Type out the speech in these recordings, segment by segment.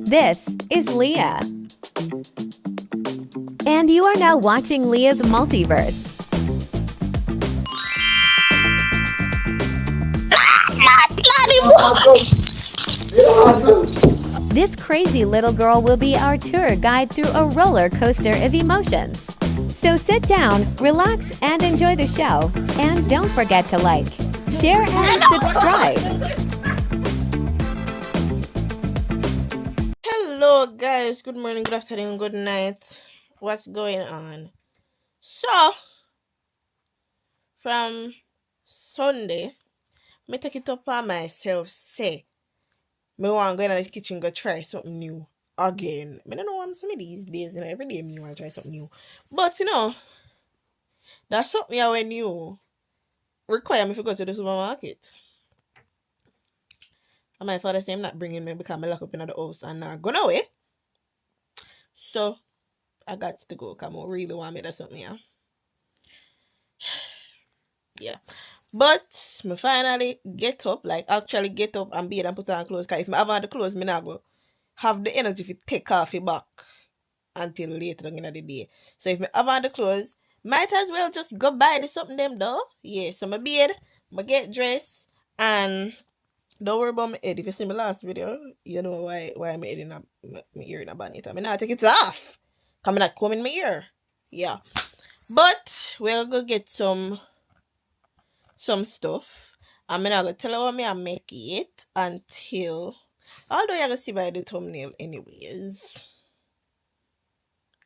This is Leah. And you are now watching Leah's Multiverse. This crazy little girl will be our tour guide through a roller coaster of emotions. So sit down, relax, and enjoy the show. And don't forget to like, share, and subscribe. Hello guys, good morning, good afternoon, good night. What's going on? So, from Sunday, me take it up on myself, say, me want to go in the kitchen, go try something new again. I don't know what some of these days, every day me want to try something new. But, that's something when new require me to go to the supermarket. And my father say I'm not bringing me because I'm locked up in the house and not going away. So, I got to go because I really want me to do something, yeah. But me finally get up, like actually get up and bathe and put on clothes. Cause if I have on the clothes, me not go have the energy to take off it back until later in the day. So if I have on the clothes, might as well just go buy the something them though. Yeah, so my bathe, I get dressed, and don't worry about my head. If you see my last video, you know why I'm head in my ear in a bonnet. I mean, I take it off. Cause I'm not combing my ear. Yeah. But we'll go get some stuff. I'm not gonna tell you what me I make it until, although you're gonna see by the thumbnail anyways.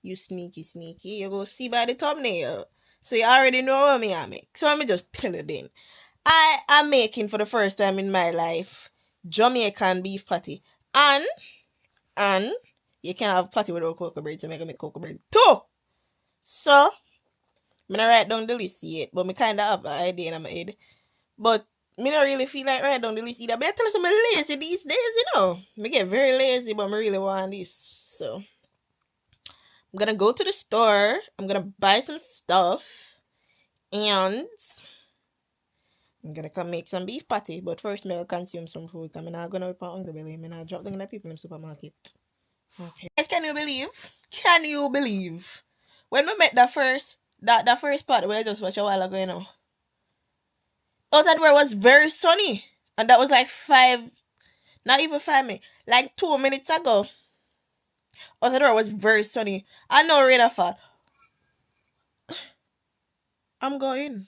You sneaky, you go see by the thumbnail. So you already know what me I make. So let me just tell you then. I am making for the first time in my life Jamaican beef patty. And you can't have patty without cocoa bread, so I'm gonna make cocoa bread too. So I'm gonna write down the list yet, but me kinda have an idea in my head. But me not really feel like write down the list either. But I tell you I'm lazy these days, Me get very lazy, but I really want this. So I'm gonna go to the store. I'm gonna buy some stuff. And I'm gonna come make some beef patty. But first, I'll consume some food. I'm not gonna be hungry belly. I'm not drop them the people in the supermarket. Okay. Guys, can you believe? Can you believe? When we met that first part where I just watched a while ago, outside where it was very sunny. And that was like not even 5 minutes, like 2 minutes ago. Outside where it was very sunny. I know rain fall. I'm going.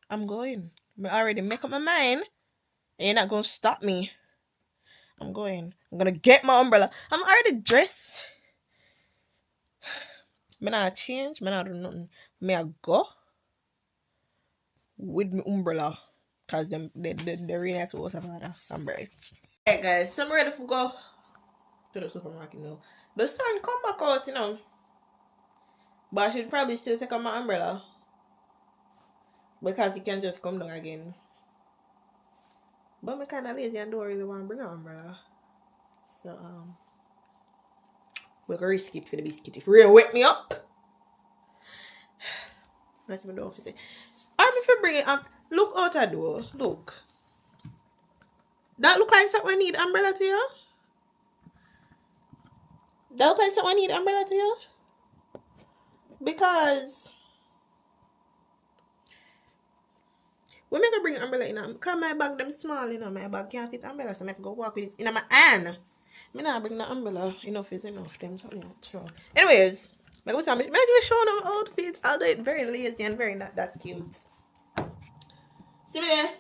I already make up my mind. And you're not gonna stop me. I'm going. I'm gonna get my umbrella. I'm already dressed. Me not change. Me not do nothing. Me I go with my umbrella. Cause the rain is supposed to have I'm bright. Alright guys, so I'm ready to go to the supermarket now. The sun come back out, But I should probably still take out my umbrella. Because you can just come down again. But I'm kinda lazy and don't really want to bring an umbrella. So we're gonna risk it for the biscuit. If rain wake me up. That's what the office say. Or if you bring it up, look out the door. Look. That look like something I need umbrella to you? That look like something I need umbrella to you? Because when I bring umbrella in, because my bag them small, my bag can't fit umbrella, so I have to go walk with it in my hand. I not bring the umbrella. Enough is enough. Them something not true. Anyways, I was showing them outfits. Although it's very lazy and very not that cute. See me there?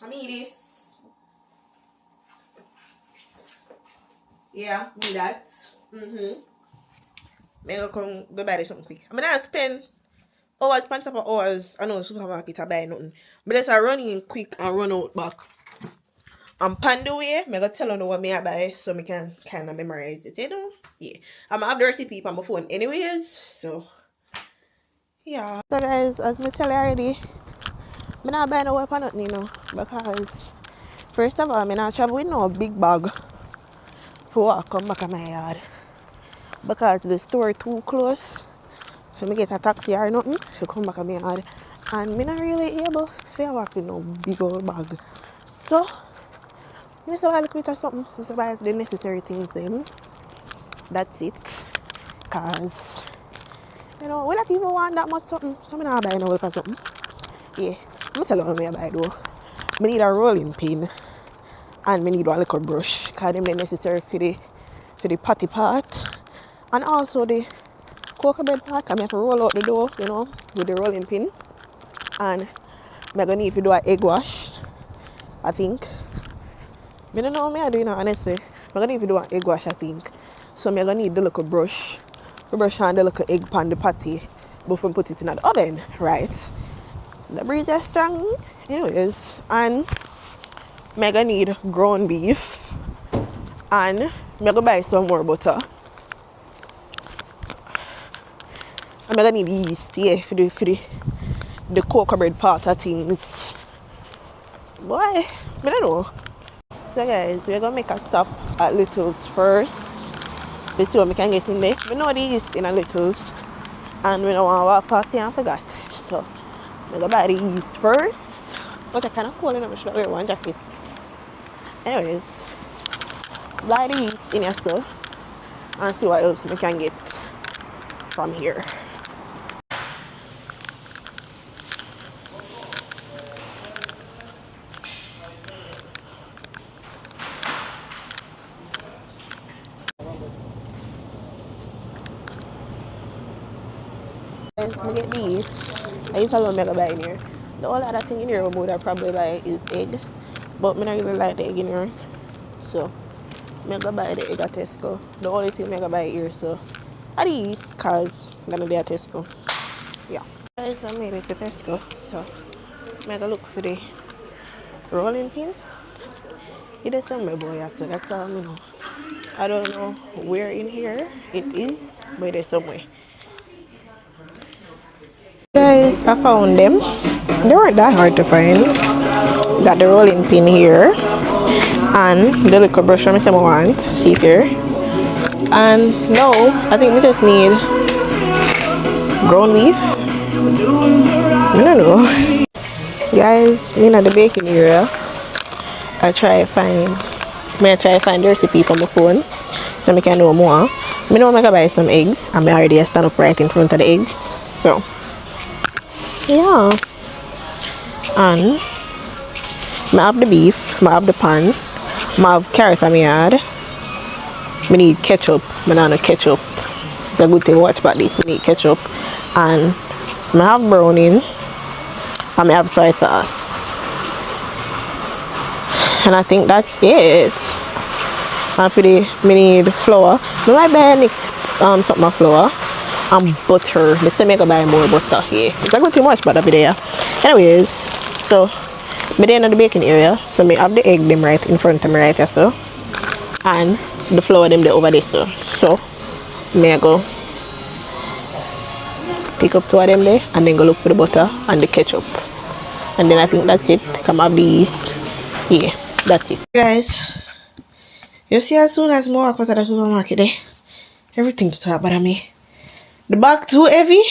I need this. Yeah, need that. I'm gonna go buy this something quick. I'm gonna spend hours, pants up hours. I know supermarket I buy nothing. But just I run in quick and run out back. And pan the way, I'm gonna tell you what I buy so I can kind of memorize it, Yeah. I'm gonna have the recipe on my phone anyways, so yeah. So guys, as I tell you already, I'm not buying no weapon nothing, because first of all, I'm not travel with no big bag for walk come back to my yard. Because the store too close. So I get a taxi or nothing to come back to my yard. And I'm not really able to walk with no big old bag. So Let's buy a little bit of something. Let's buy the necessary things then. That's it. Cause you know, we don't even want that much something. So I'm not buying a whole lot of something. Yeah. I'm tell you what I buy though. I need a rolling pin and I need one little brush. Cause them necessary for the patty part. And also the cocoa bread part. I have to roll out the dough, you know, with the rolling pin. And I'm gonna need to do an egg wash, I think. I don't know what I do, you know, honestly. I'm gonna need to do an egg wash, I think. So I'm gonna need the little brush. The brush and the little egg pan the patty before I put it in the oven, right? The breeze is strong. Anyways, and I'm gonna need ground beef. And I'm gonna buy some more butter. I'm gonna need yeast, yeah, for the cocoa bread part of things. Boy, I don't know. So guys, we're gonna make a stop at Little's first. Let's see what we can get in there. We know the yeast in a Little's and we don't want to walk past here and forgot. So we're gonna buy the yeast first. But I kinda cold enough, I should wear one jacket. Anyways, buy the yeast in here so and see what else we can get from here. Guys, we get these. I used to love mega buy in here. The only other thing in here we would probably buy is egg. But I don't really like the egg in here. So I'm gonna buy the egg at Tesco. The only thing I'm gonna buy here, so at these cause I'm gonna be at Tesco. Yeah. Guys, I made it to Tesco, so I'm gonna look for the rolling pin. It is somewhere, boy, so that's all I know. I don't know where in here it is, but it's somewhere. Guys, I found them. They weren't that hard to find. Got the rolling pin here and the little brush I want. See here. And now I think we just need ground beef. I don't know. Guys, me at the baking area. I try to find the recipe from my phone so I can know more. I know I can buy some eggs. I'm already stand up right in front of the eggs. So yeah. And I have the beef, I have the pan, I have carrot in my yard. I need ketchup. I don't know ketchup. It's a good thing to watch about this. I need ketchup. And I have browning. And I have soy sauce. And I think that's it. And for the I need flour. I might buy next something of flour and butter. I say I can buy more butter here. It's a good thing to watch about there. Anyways, so I'm there in the baking area. So I have the egg them right in front of me right here, so. And the flour them there over there, so. So I go pick up two of them there and then go look for the butter and the ketchup. And then I think that's it. Come have the yeast. Yeah, that's it. Guys, you see as soon as I walk out of the supermarket there, everything start bothering me. The bag too heavy.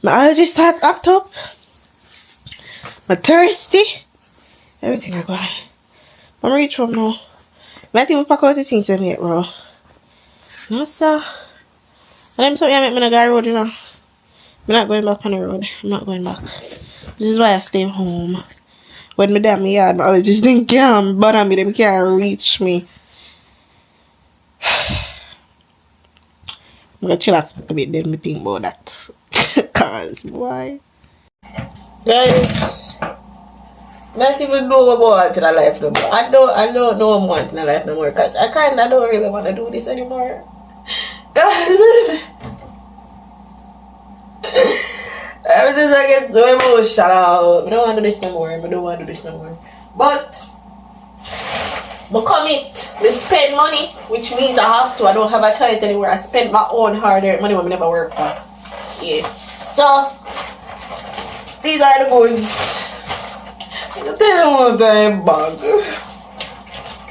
My allergies start act up. I'm thirsty. Everything I got. I'm reach home now. I might even pack out the things I make, bro. No, sir. And I'm sorry I make me not go road, you know. I'm not going back on the road. I'm not going back. This is why I stay home. When me damn yard, my allergies didn't come bother me. Them can't reach me. I'm gonna chillax a bit, then me think about that. Cause why? Guys, not even know what I want in a life no more. I don't know what I want in a life no more. Cause I kinda don't really wanna do this anymore. Everything I get so emotional. I don't want to do this no more. But commit. We spend money, which means I have to. I don't have a choice anymore. I spend my own hard-earned money when I never work for. Yeah. So these are the goods. I tell you time bag.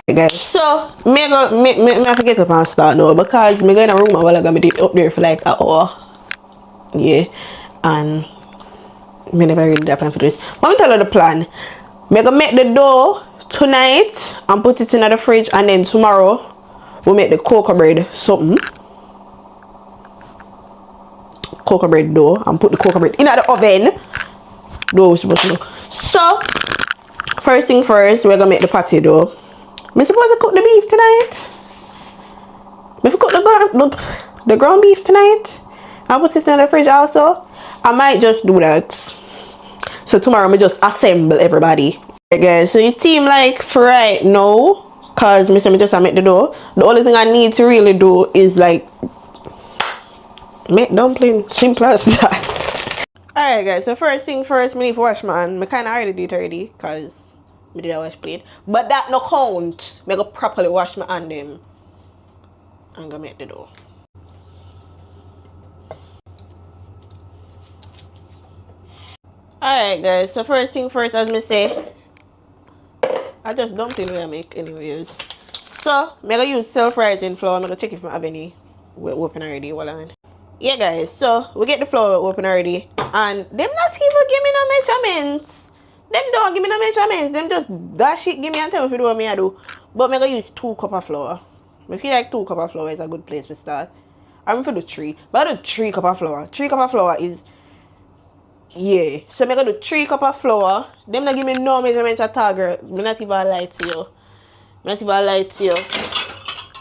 Guys, so me have to get up and start now because me going to room while I gonna be up there for like an hour. Yeah, and me never really that plan for this. Let me tell you the plan. Me gonna make the dough tonight and put it in the fridge, and then tomorrow we'll make the cocoa bread something. Cocoa bread dough, and put the cocoa bread in the oven. Dough we're supposed to do. So first thing first, we're gonna make the patty dough. I'm supposed to cook the beef tonight. If I cook the ground beef tonight, I'll put it in the fridge also. I might just do that. So tomorrow I just assemble everybody. Okay guys, so it seems like for right now, cause me just make the dough. The only thing I need to really do is like make dumpling. Simple as that. Alright guys, so first thing first, me need to wash my hand. I kinda already did it already, cause me did a wash plate. But that no count. Me go properly wash my hand them. I'm gonna make the dough. Alright guys, so first thing first, as me say, I just dumpling when I make anyways. So I'm gonna use self-rising flour. I'm gonna check if I have any open already. Hold on. Yeah guys, so we get the flour open already, and them not even give me no measurements. Them don't give me no measurements. Them just dash it, give me and tell me if you do what me I do. But I'm gonna use 2 cups of flour. I feel like 2 cups of flour is a good place to start. I'm going to do 3, but I do 3 cups of flour. 3 cups of flour is, yeah. So I'm gonna do 3 cups of flour. Them not give me no measurements at all, girl. I'm not even lie to you. I'm not even lie to you.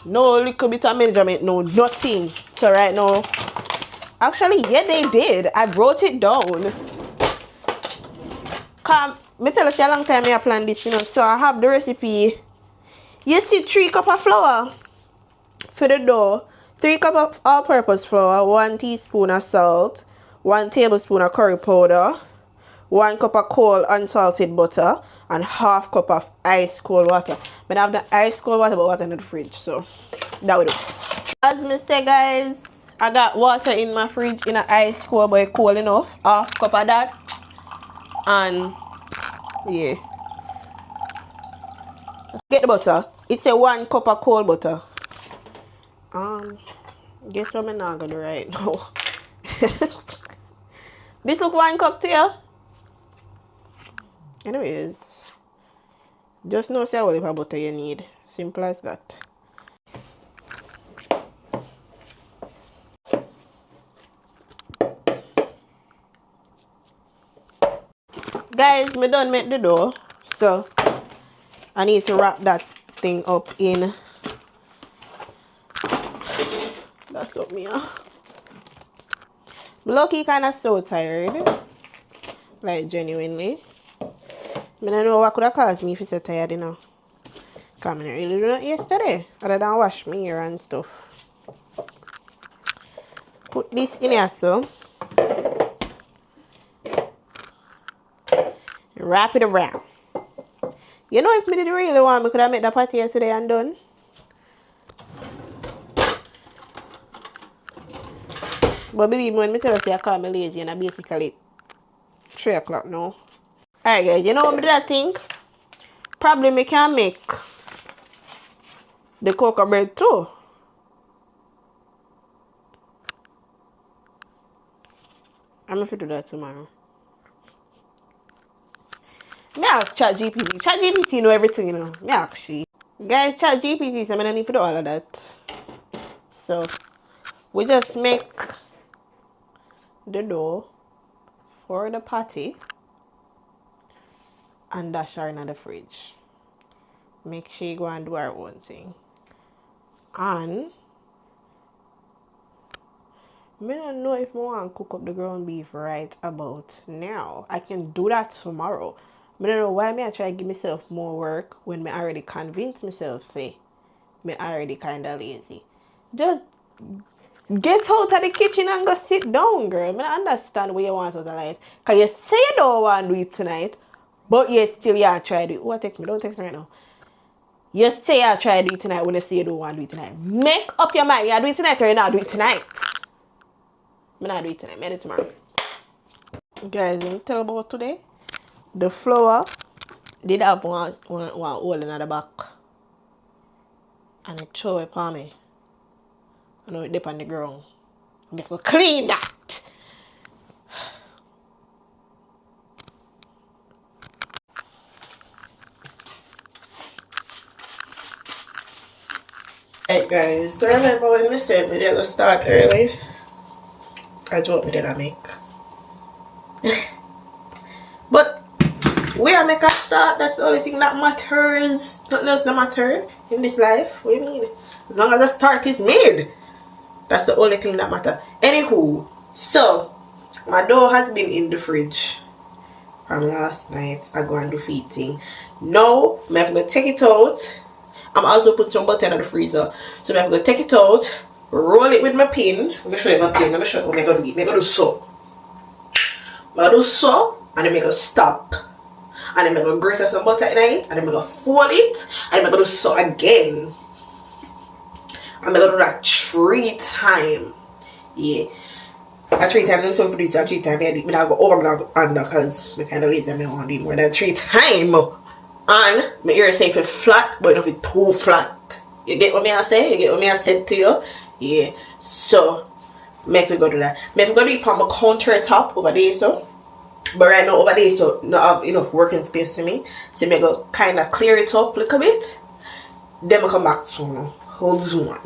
No little bit of measurement, no nothing. So right now, actually, yeah, they did. I wrote it down. Come, me tell us a long time I planned this, you know. So I have the recipe. You see 3 cups of flour for the dough, 3 cups of all-purpose flour, 1 teaspoon of salt, 1 tablespoon of curry powder, 1 cup of cold unsalted butter, and half cup of ice cold water. But I have the ice cold water, but water in the fridge, so that will do. As me say, guys, I got water in my fridge in an ice cold, but it's cold enough. Half cup of that, and yeah. Get the butter. It's a 1 cup of cold butter. Guess what I'm not gonna do right now. This look 1 cup to you. Anyways, just know say what of butter you need. Simple as that. Guys, me done make the dough, so I need to wrap that thing up in. That's what me are. Lucky kind of so tired, like genuinely. I don't know what could have caused me if you're so tired, you know. Cause I didn't really do that yesterday, other than wash my hair and stuff. Put this in here, so wrap it around. You know, if me did really want, me could have made the patty yesterday and done. But believe me, when I tell you I call me lazy, and I basically 3 o'clock now. Alright guys, you know what I think? Probably me can make the cocoa bread too. I'm going to do that tomorrow. Me ask ChatGPT. ChatGPT know everything, you know. Me ask she. Guys, ChatGPT, so I don't need to do all of that. So, we just make the dough for the patty and dash her in the fridge. Make sure you go and do her own thing. And I don't know if I want to cook up the ground beef right about now. I can do that tomorrow. I don't know why I try to give myself more work when I already convinced myself, say, I already kind of lazy. Just get out of the kitchen and go sit down, girl. I don't understand what you want out of life. Because you say you don't want to do it tonight, but you still you try to do it. Oh, text me. Don't text me right now. You say you try to do it tonight when you say you don't want to do it tonight. Make up your mind. You do it tonight or you not do it tonight. I'm not do it tonight. I do it tomorrow. Guys, let me tell about today. The flour did have one hole in the back. And it throw it on me. I know it dip on the ground. I have to clean that. Hey guys, so remember when we said we didn't start early? I joke we didn't make. But we are make a start, that's the only thing that matters. Nothing else that matter in this life. What do you mean? As long as a start is made, that's the only thing that matter. Anywho, so my dough has been in the fridge from last night. I go and do feeding. Now I have to take it out. I'm also put some butter in the freezer. So I have to take it out, roll it with my pin. Let me show you my pin. Let me show you what I'm gonna do. I'm gonna do so. I'm gonna do so, and then I'm gonna stop. And then I'm gonna grate some butter in it, and then I'm gonna fold it, and then I'm gonna do so again. I'm gonna do that 3 times. Yeah. At 3 times, I'm sorry for this. At 3 times, I go over and I go under because I'm kind of lazy. I don't want to do more than 3 times. And my ear say if it's flat, but not if it's too flat. You get what I say? You get what I said to you? Yeah. So, make me go do that. Make me go do it on my countertop over there, so. But right now over there, so not have enough working space to me. So, I go kind of clear it up a little bit. Then I come back to hold on.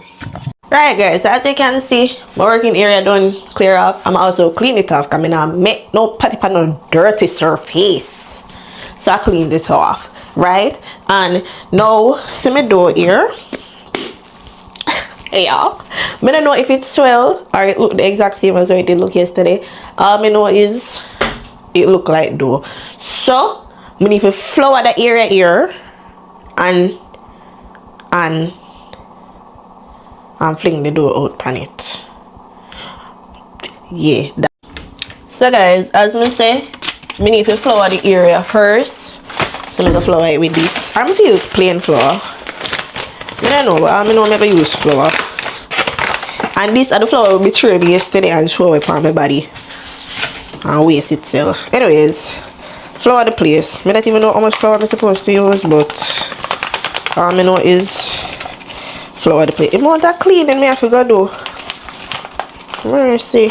Right guys, as you can see, my working area done clear up. I'm also clean it off because I don't make no patty on no dirty surface. So I cleaned it off, right? And now see me door here. Yeah. I don't know if it swell or it look the exact same as how it did look yesterday. All I know is it look like dough. So I need to flour the area here and fling the dough out pan it. Yeah. So guys, as I say, I need to flour the area first. So I'm gonna flour it with this. I'm gonna use plain flour. I don't know, but I know I'm gonna use flour. And this are the flour we betrayed me yesterday and show it on my body and waste itself. Anyways, flour the place. I don't even know how much flour I'm supposed to use, but all I know is flour the plate. If I want that clean, then I have to go do. Mercy.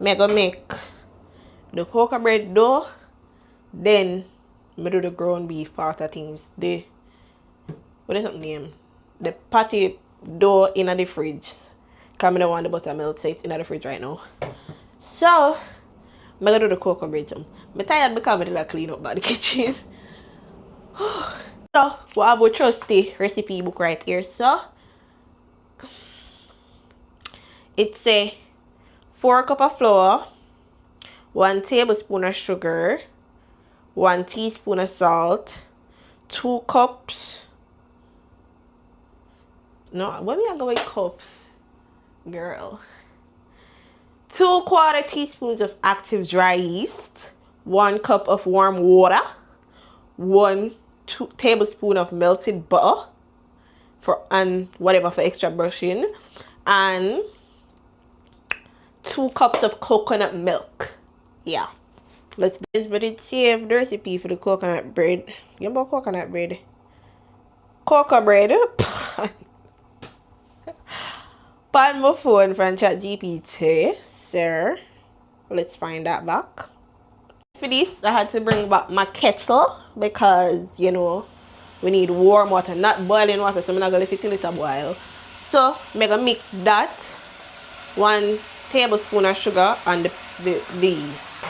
I'm gonna make the cocoa bread dough, then I do the ground beef part of things. What is that name? The patty dough in the fridge. Because I don't want the buttermilk, so it's in the fridge right now. So, I'm gonna do the cocoa bread too. I'm tired because I did clean up by the kitchen. So, we have a trusty recipe book right here. So, it's a 4 cups of flour, 1 tablespoon of sugar, 1 teaspoon of salt, 2 cups. No, what we are going with cups, girl? 2 quarter teaspoons of active dry yeast, 1 cup of warm water, 1 tablespoon of melted butter and whatever for extra brushing, and 2 cups of coconut milk. Yeah. Let's but it save the recipe for the coconut bread. You know about coconut bread? Cocoa bread. Pan my phone from ChatGPT, sir. Let's find that back. For this, I had to bring back my kettle because, you know, we need warm water, not boiling water, so I'm not going to let it boil. So, I'm going to mix that, 1 tablespoon of sugar and these.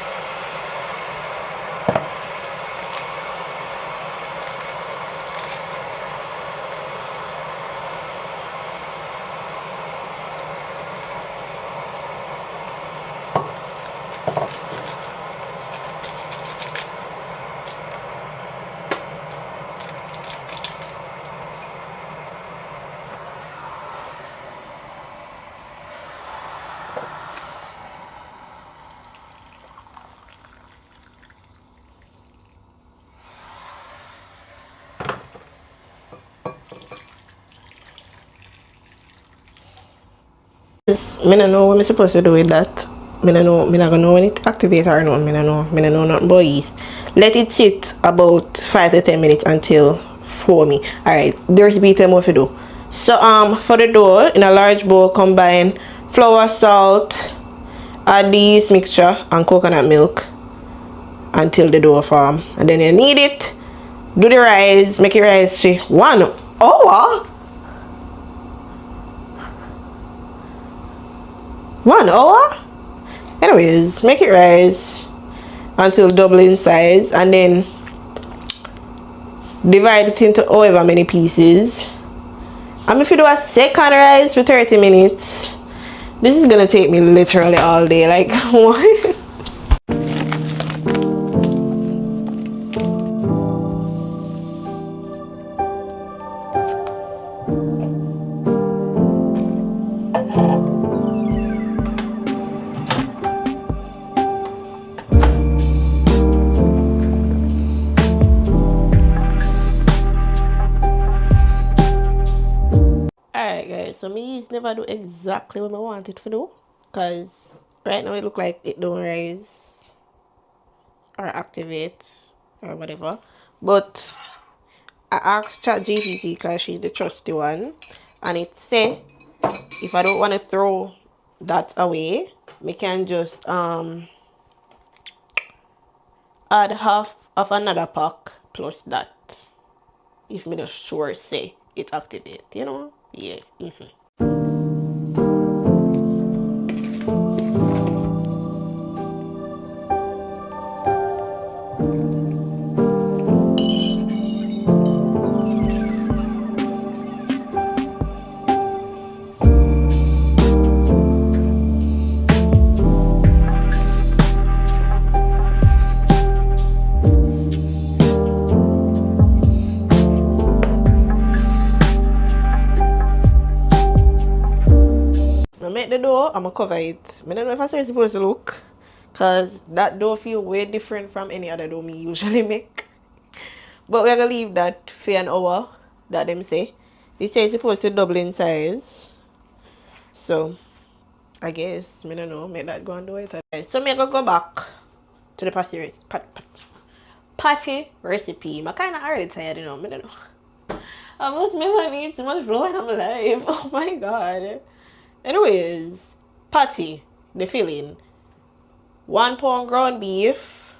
Me don't know what I'm supposed to do with that. Me don't know. Me not gonna know when it activates or not. Me don't know. Me don't know nothing about yeast. Let it sit about 5 to 10 minutes until foamy. Alright, there's beat them what to do. So for the dough, in a large bowl, combine flour, salt, add the yeast mixture and coconut milk until the dough form. And then you knead it. Do the rice. Make it rise for 1 hour. 1 hour? Anyways, make it rise until double in size and then divide it into however many pieces. And if you do a second rise for 30 minutes, this is gonna take me literally all day. Like, what? Alright guys, so me never do exactly what I want it to do, because right now it look like it don't rise or activate or whatever. But I asked ChatGPT because she's the trusty one, and it say if I don't want to throw that away, me can just add half of another pack plus that. If me not sure say it activate, you know? Yeah. I make the dough, I'm gonna cover it. I don't know if I it's supposed to look, because that dough feel way different from any other dough me usually make. But we're gonna leave that for an hour, that them say. They say it's supposed to double in size. So I guess, I don't know, make that go and do it. So I'm gonna go back to the patty recipe. I'm kinda already tired, you know, I don't know. I must never need too much flour in my life. Oh my god. Anyways, patty, the filling. 1 pound ground beef,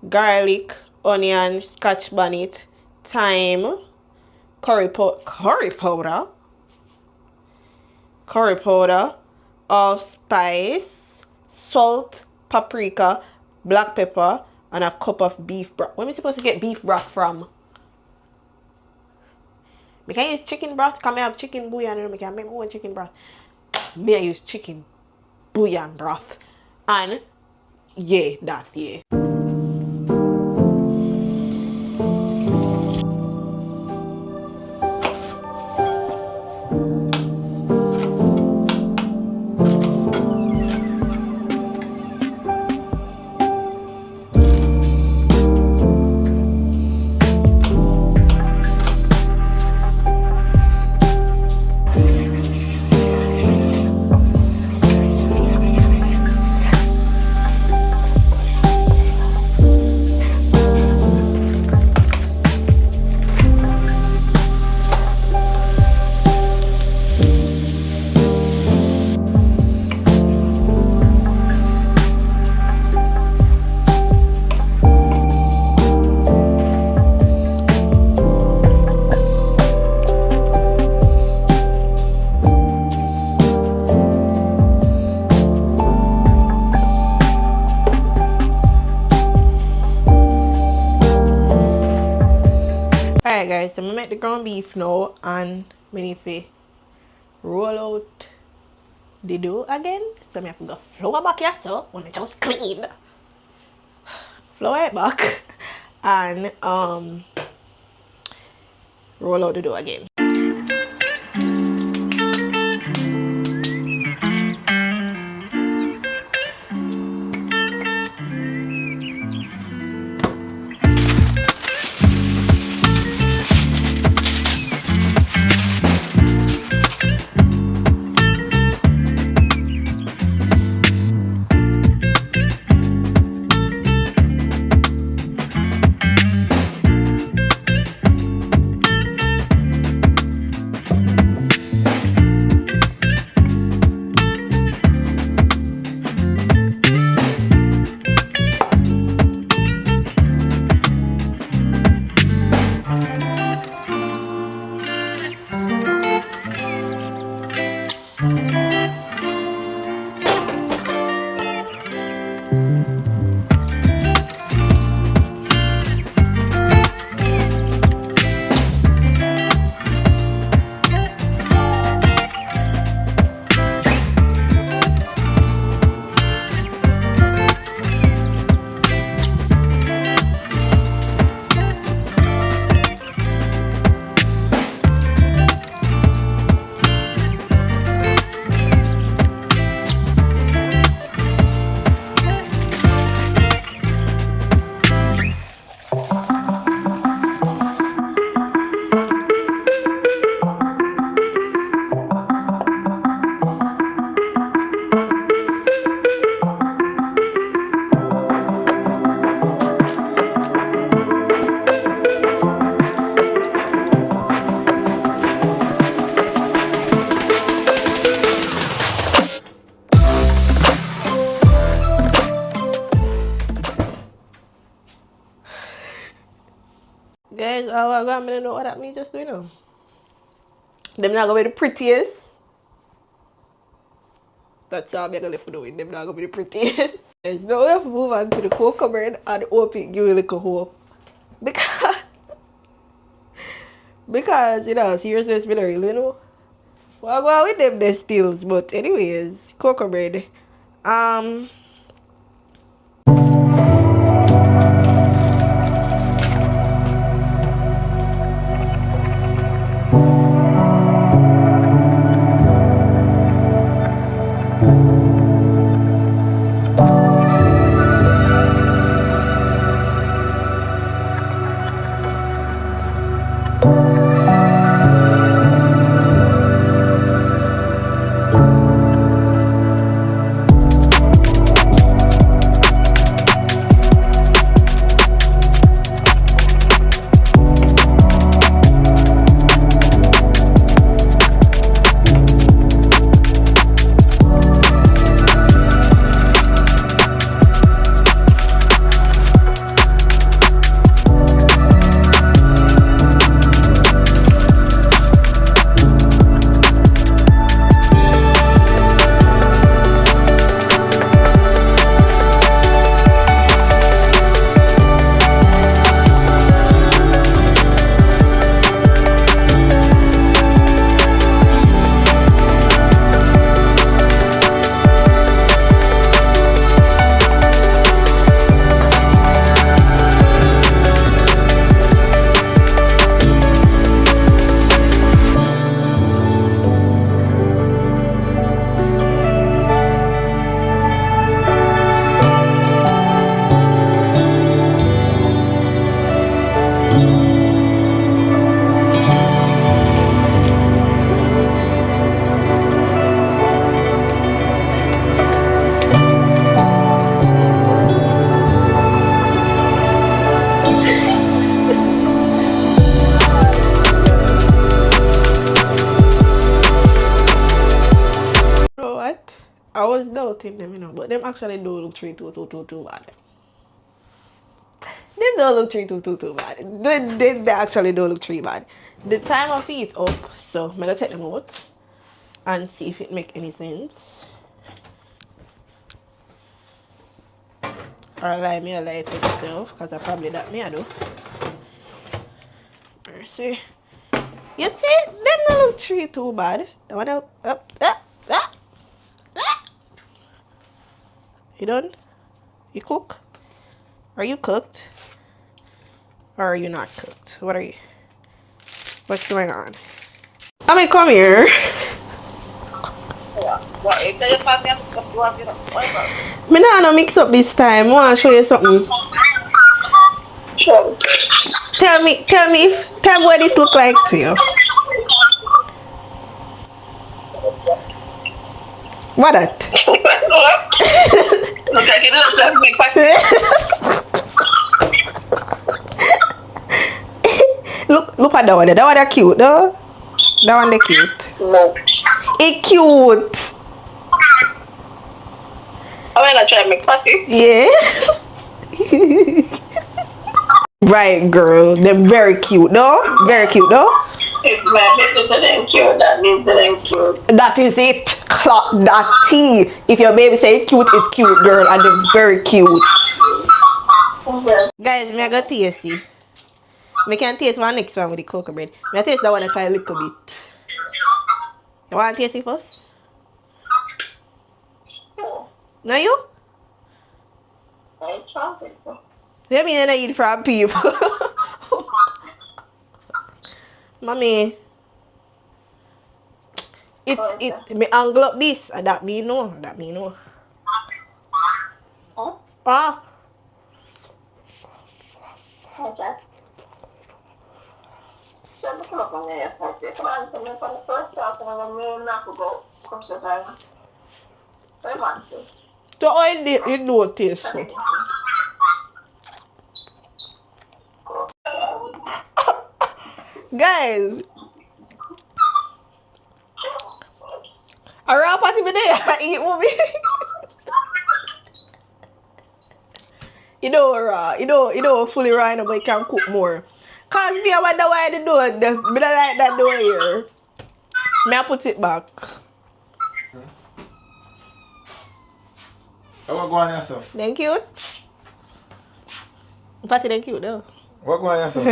garlic, onion, scotch bonnet, thyme, curry powder, allspice, salt, paprika, black pepper, and a cup of beef broth. Where am I supposed to get beef broth from? I can use chicken broth because I have chicken bouillon and I can make my own chicken broth. Me I use chicken bouillon broth. And yeah, that, yeah. Alright guys, so I'm gonna make the ground beef now and I need to roll out the dough again. So I have to go flour back here so when I just clean. Flour it back and roll out the dough again. I go, I don't know what that means just do, you know. Them not gonna be the prettiest. That's all I'm gonna live for doing. Them not gonna be the prettiest. There's no way to move on to the cocoa bread and hope it give you a little hope. Because you know, seriously, it's been a real, you know. Well, go on with them the stills, but anyways, cocoa bread. You know what? I was doubting them, you know, but them actually do look 3-2-2-2-2 bad. Them don't look 3-2-2-2 bad. They actually don't look 3 bad. The time of it up, so I'm gonna take them out and see if it make any sense. Or lie me a lie to myself, because I probably that me I do. See. You see, them don't look 3 too bad. The one up. You done? You cook? Are you cooked? Or are you not cooked? What are you? What's going on? I mean, come here. Me nah mix up this time. I want to show you something. Sure. Tell me what this look like to you. What that? Look like it looks like big pack. Look at that one. That one cute though. That one they cute. No. It cute. I'm gonna try to make patty. Yeah. Right, girl. They're very cute though. Very cute though. If my baby said they're cute, that means they're cute. That is it. Clock that T. If your baby say it's cute, girl, and they're very cute. Okay. Guys, me I got tasty. Me can taste my next one with the cocoa bread. Me I taste that one a little bit. You want to taste it first? No. No, you? I tried it. Let me not eat from people. Mommy. Me angle up this. That me know. Huh? Ah. Okay. So I'm looking up on there. Come on, so I'm from the first start and I'm really not to go. Come sit down. Very fancy. So oil it don't taste so. Guys. A raw patty me there. I eat movie. You know raw. You know fully raw, but you can cook more. Cause me, I wonder why the door, me don't like that door here. May I put it back? What going on, sir? Then cute. Patty, then cute though. What going on, sir?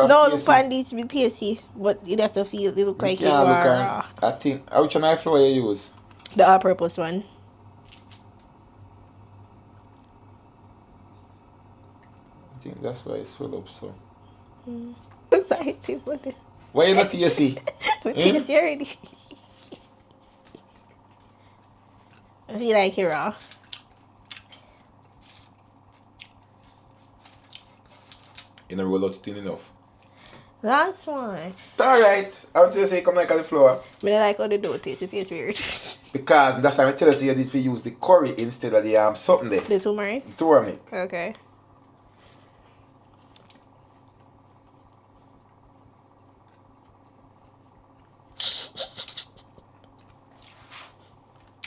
No, the pandies be tasty, but you have to feel it look like it Yeah, look raw. I think, which knife flour you use? The all-purpose one. I think that's why it's full up, so. Excited for this. Why you not tasty? We tasty already. I feel like it raw. You know, roll out thin enough. That's why. It's alright. I want to say come like cauliflower. I don't like how they do it. It tastes weird. Because that's why I tell you did to use the curry instead of the something there. The turmeric? Turmeric. Okay.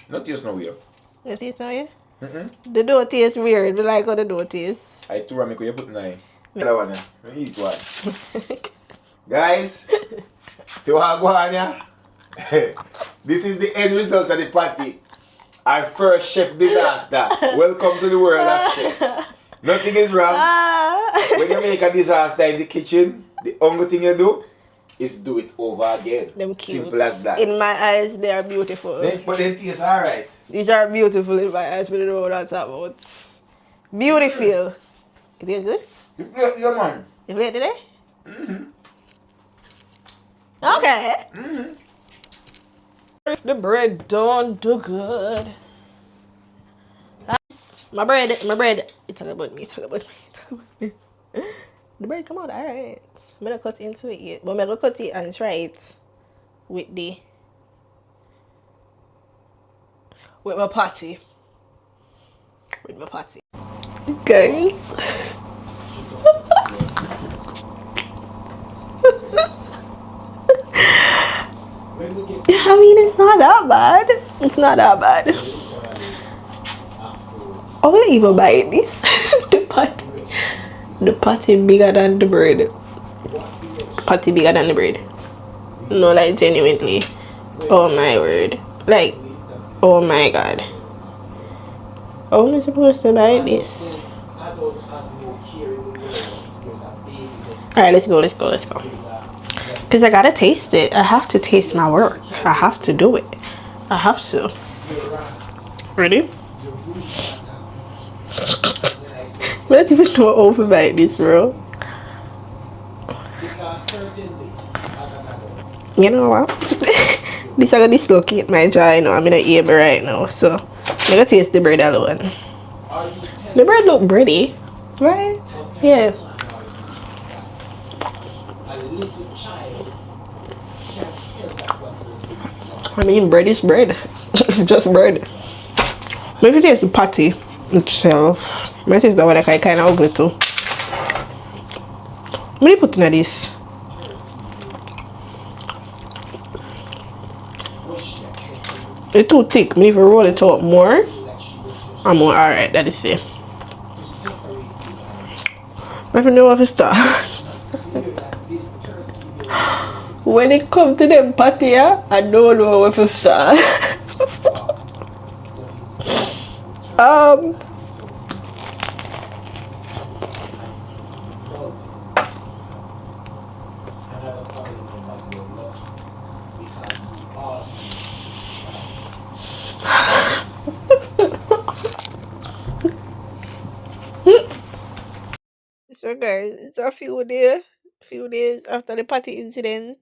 Not taste no weird. The taste now, yeah? The dough tastes weird. We like how the dough tastes. I turmeric when you put nine. That one, yeah. Let me eat one. Guys, see what I go on here? This is the end result of the party. Our first chef disaster. Welcome to the world of chef. Nothing is wrong. When you make a disaster in the kitchen, the only thing you do is do it over again. Them cute. Simple as that. In my eyes, they are beautiful. But they taste alright. These are beautiful in my eyes, but I don't know what that's about. Beautiful. It is good? Yeah, man. You played today? Okay. The bread don't do good. My bread. You talk about me. The bread come out alright. I'm gonna cut into it yet. But I'm gonna cut it and try it with my patty. Guys. I mean, it's not that bad. I will even buy this. The patty bigger than the bread. No, like genuinely. Oh my word. Like, oh my god. How am I supposed to buy this? Alright, let's go. Because I gotta taste it. I have to taste my work. I have to do it. I have to. Ready? I don't even know how to buy this, bro. You know what? This I gonna dislocate my jaw. You know, I'm in a ear right now, so I'm gonna taste the bread alone. The bread look bready, right? Yeah. I mean, bread is bread. It's just bread. Maybe taste the patty itself. My taste that one like I kind of ugly too. What are you putting at this? It's too thick. Me if I roll it out more, I'm more alright. That is it. I don't know what to start. When it comes to them patty, I don't know where to start. So guys, it's a few days after the party incident.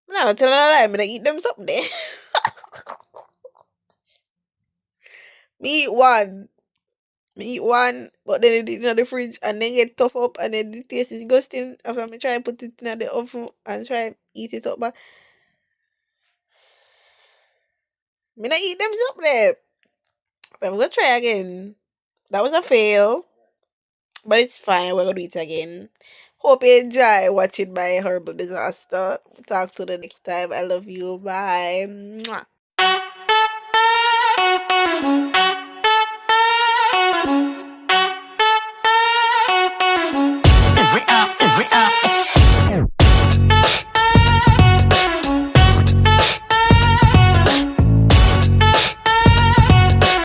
Now tell a lie, I'm gonna eat them something there. Me eat one, but then it in the fridge and then get tough up and then the taste is disgusting after me try and put it in the oven and try and eat it up, but me not eat them something there. But I'm gonna try again. That was a fail. But it's fine, we're gonna do it again. Hope you enjoy watching my horrible disaster. Talk to the next time. I love you. Bye. Mwah.